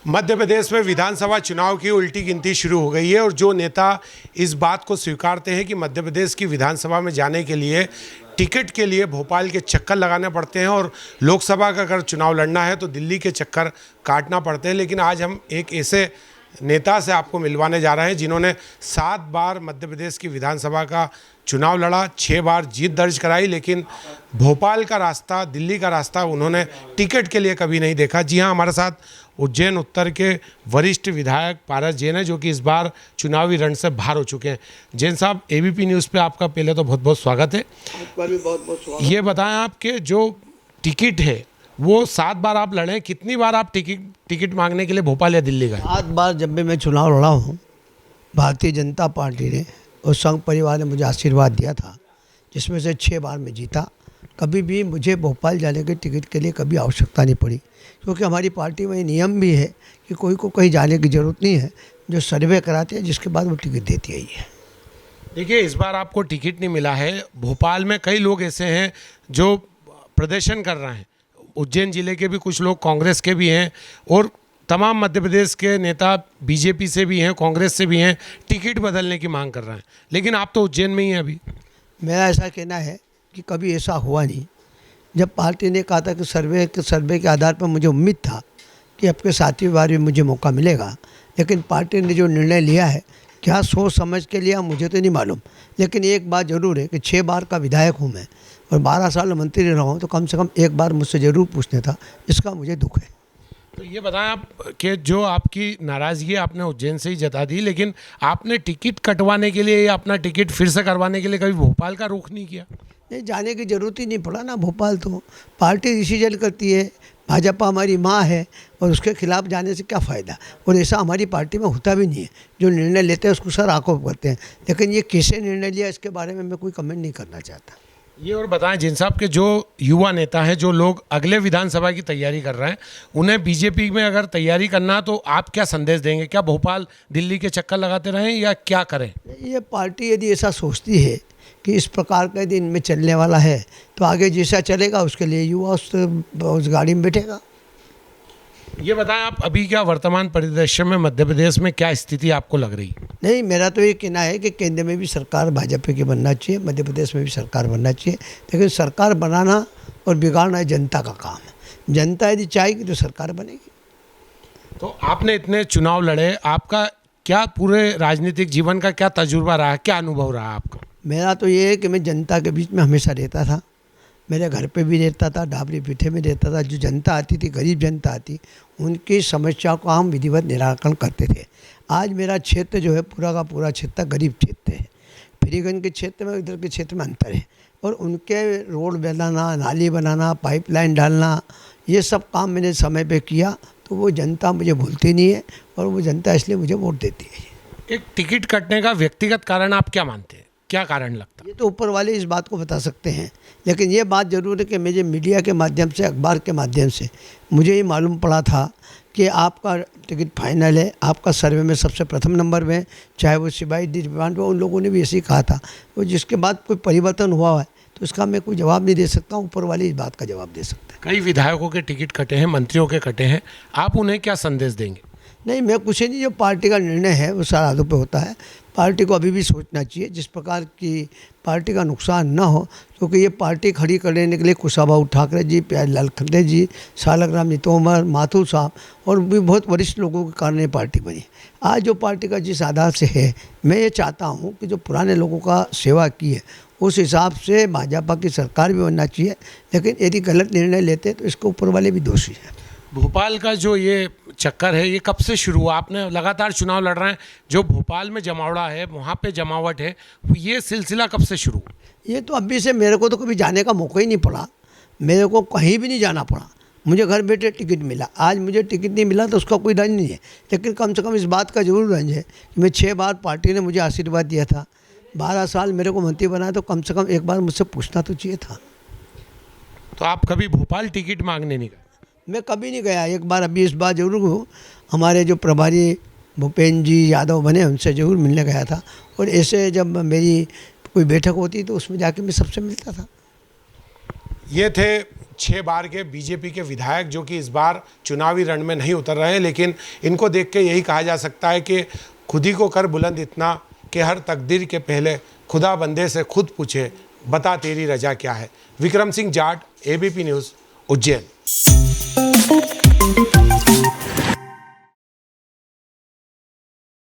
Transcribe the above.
मध्य प्रदेश में विधानसभा चुनाव की उल्टी गिनती शुरू हो गई है और जो नेता इस बात को स्वीकारते हैं कि मध्य प्रदेश की विधानसभा में जाने के लिए टिकट के लिए भोपाल के चक्कर लगाने पड़ते हैं और लोकसभा का अगर चुनाव लड़ना है तो दिल्ली के चक्कर काटना पड़ते हैं। लेकिन आज हम एक ऐसे नेता से आपको मिलवाने जा रहे हैं जिन्होंने 7 बार मध्य प्रदेश की विधानसभा का चुनाव लड़ा, 6 बार जीत दर्ज कराई, लेकिन भोपाल का रास्ता, दिल्ली का रास्ता उन्होंने टिकट के लिए कभी नहीं देखा। जी हाँ, हमारे साथ उज्जैन उत्तर के वरिष्ठ विधायक पारस जैन है, जो कि इस बार चुनावी रण से बाहर हो चुके हैं। जैन साहब, एबीपी न्यूज़ पे आपका पहले तो बहुत बहुत स्वागत है। बहुत बहुत स्वागत। ये बताएं, आपके जो टिकट है वो 7 बार आप लड़े, कितनी बार आप टिकट मांगने के लिए भोपाल या दिल्ली गए? 7 बार जब भी मैं चुनाव लड़ा हूँ, भारतीय जनता पार्टी ने और संघ परिवार ने मुझे आशीर्वाद दिया था, जिसमें से 6 बार मैं जीता। कभी भी मुझे भोपाल जाने के टिकट के लिए कभी आवश्यकता नहीं पड़ी, क्योंकि हमारी पार्टी में नियम भी है कि कोई को कहीं जाने की ज़रूरत नहीं है, जो सर्वे कराते हैं जिसके बाद वो टिकट देती आई है। देखिए, इस बार आपको टिकट नहीं मिला है। भोपाल में कई लोग ऐसे हैं जो प्रदर्शन कर रहे हैं, उज्जैन जिले के भी कुछ लोग कांग्रेस के भी हैं और तमाम मध्य प्रदेश के नेता बीजेपी से भी हैं, कांग्रेस से भी हैं, टिकट बदलने की मांग कर रहे हैं। लेकिन आप तो उज्जैन में ही हैं अभी। मेरा ऐसा कहना है कि कभी ऐसा हुआ नहीं। जब पार्टी ने कहा था कि सर्वे के आधार पर मुझे उम्मीद था कि अब के 7वीं बार भी मुझे मौका मिलेगा, लेकिन पार्टी ने जो निर्णय लिया है, क्या सोच समझ के लिया मुझे तो नहीं मालूम, लेकिन एक बात ज़रूर है कि 6 बार का विधायक हूँ मैं और 12 साल मंत्री रहा हूँ, तो कम से कम एक बार मुझसे ज़रूर पूछने था। इसका मुझे दुख है। तो ये बताएं आप कि जो आपकी नाराज़गी आपने उज्जैन से ही जता दी, लेकिन आपने टिकट कटवाने के लिए या अपना टिकट फिर से करवाने के लिए कभी भोपाल का रुख नहीं किया? नहीं, जाने की ज़रूरत ही नहीं पड़ा ना। भोपाल तो पार्टी डिसीजन करती है, भाजपा हमारी माँ है और उसके खिलाफ जाने से क्या फ़ायदा। और ऐसा हमारी पार्टी में होता भी नहीं है। जो निर्णय लेते हैं उसको सर आकोप करते हैं, लेकिन ये कैसे निर्णय लिया इसके बारे में मैं कोई कमेंट नहीं करना चाहता। ये और बताएं जिन साहब के जो युवा नेता हैं, जो लोग अगले विधानसभा की तैयारी कर रहे हैं, उन्हें बीजेपी में अगर तैयारी करना तो आप क्या संदेश देंगे? क्या भोपाल दिल्ली के चक्कर लगाते रहें या क्या करें? ये पार्टी यदि ऐसा सोचती है कि इस प्रकार का यदि इनमें चलने वाला है, तो आगे जैसा चलेगा उसके लिए युवा उस गाड़ी में बैठेगा। ये बताएं आप, अभी क्या वर्तमान परिदृश्य में मध्य प्रदेश में क्या स्थिति आपको लग रही? नहीं, मेरा तो ये कहना है कि केंद्र में भी सरकार भाजपा की बनना चाहिए, मध्य प्रदेश में भी सरकार बनना चाहिए, लेकिन सरकार बनाना और बिगाड़ना जनता का काम है। जनता यदि चाहेगी तो सरकार बनेगी। तो आपने इतने चुनाव लड़े, आपका क्या पूरे राजनीतिक जीवन का क्या तजुर्बा रहा, क्या अनुभव रहा आपका? मेरा तो ये है कि मैं जनता के बीच में हमेशा रहता था। मेरे घर पे भी रहता था, ढाबरी पीठे में रहता था। जो जनता आती थी, गरीब जनता आती, उनकी समस्याओं का हम विधिवत निराकरण करते थे। आज मेरा क्षेत्र जो है पूरा का पूरा क्षेत्र गरीब क्षेत्र है। फ्रीगंज के क्षेत्र में इधर के क्षेत्र में अंतर है, और उनके रोड बनाना, नाली बनाना, पाइपलाइन डालना, ये सब काम मैंने समय पे किया, तो वो जनता मुझे भूलती नहीं है और वो जनता इसलिए मुझे वोट देती है। एक टिकट कटने का व्यक्तिगत कारण आप क्या मानते हैं? क्या कारण लगता है? ये तो ऊपर वाले इस बात को बता सकते हैं, लेकिन ये बात ज़रूर है कि मुझे मीडिया के माध्यम से, अखबार के माध्यम से मुझे ये मालूम पड़ा था कि आपका टिकट फाइनल है, आपका सर्वे में सबसे प्रथम नंबर में, चाहे वो सिपाही डिपार्टमेंट, उन लोगों ने भी ऐसे ही कहा था। और जिसके बाद कोई परिवर्तन हुआ है तो इसका मैं कोई जवाब नहीं दे सकता हूँ, ऊपर वाले इस बात का जवाब दे सकते हैं। कई विधायकों के टिकट कटे हैं, मंत्रियों के कटे हैं, आप उन्हें क्या संदेश देंगे? नहीं, मैं कुछ नहीं, जो पार्टी का निर्णय है वो सारा आदों पे होता है। पार्टी को अभी भी सोचना चाहिए जिस प्रकार की पार्टी का नुकसान ना हो, क्योंकि ये पार्टी खड़ी करने के लिए कुशाभाऊ ठाकरे जी, प्यारेलाल खंडे जी, सालकराम जी तोमर, माथुर साहब और भी बहुत वरिष्ठ लोगों के कारण ये पार्टी बनी। आज जो पार्टी का जिस आधार से है, मैं ये चाहता हूँ कि जो पुराने लोगों का सेवा की है उस हिसाब से भाजपा की सरकार भी बनना चाहिए, लेकिन यदि गलत निर्णय लेते तो इसके ऊपर वाले भी दोषी हैं। भोपाल का जो ये चक्कर है, ये कब से शुरू हुआ? आपने लगातार चुनाव लड़ रहे हैं, जो भोपाल में जमावड़ा है, वहाँ पे जमावट है, ये सिलसिला कब से शुरू? ये तो अभी से, मेरे को तो कभी जाने का मौका ही नहीं पड़ा, मेरे को कहीं भी नहीं जाना पड़ा, मुझे घर बैठे टिकट मिला। आज मुझे टिकट नहीं मिला तो उसका कोई रंज नहीं है, लेकिन कम से कम इस बात का जरूर रंज है कि मैं 6 बार पार्टी ने मुझे आशीर्वाद दिया था, 12 साल मेरे को मंत्री बनाया, तो कम से कम एक बार मुझसे पूछना तो चाहिए था। तो आप कभी भोपाल टिकट मांगने नहीं गए? मैं कभी नहीं गया। एक बार अभी इस बार जरूर हूँ, हमारे जो प्रभारी भूपेन्द्र जी यादव बने उनसे ज़रूर मिलने गया था, और ऐसे जब मेरी कोई बैठक होती तो उसमें जाके मैं सबसे मिलता था। ये थे 6 बार के बीजेपी के विधायक जो कि इस बार चुनावी रण में नहीं उतर रहे हैं, लेकिन इनको देख के यही कहा जा सकता है कि खुद ही को कर बुलंद इतना कि हर तकदीर के पहले खुदा बंदे से खुद पूछे, बता तेरी रजा क्या है। Vikram Singh Jat, ABP news, Ujjain.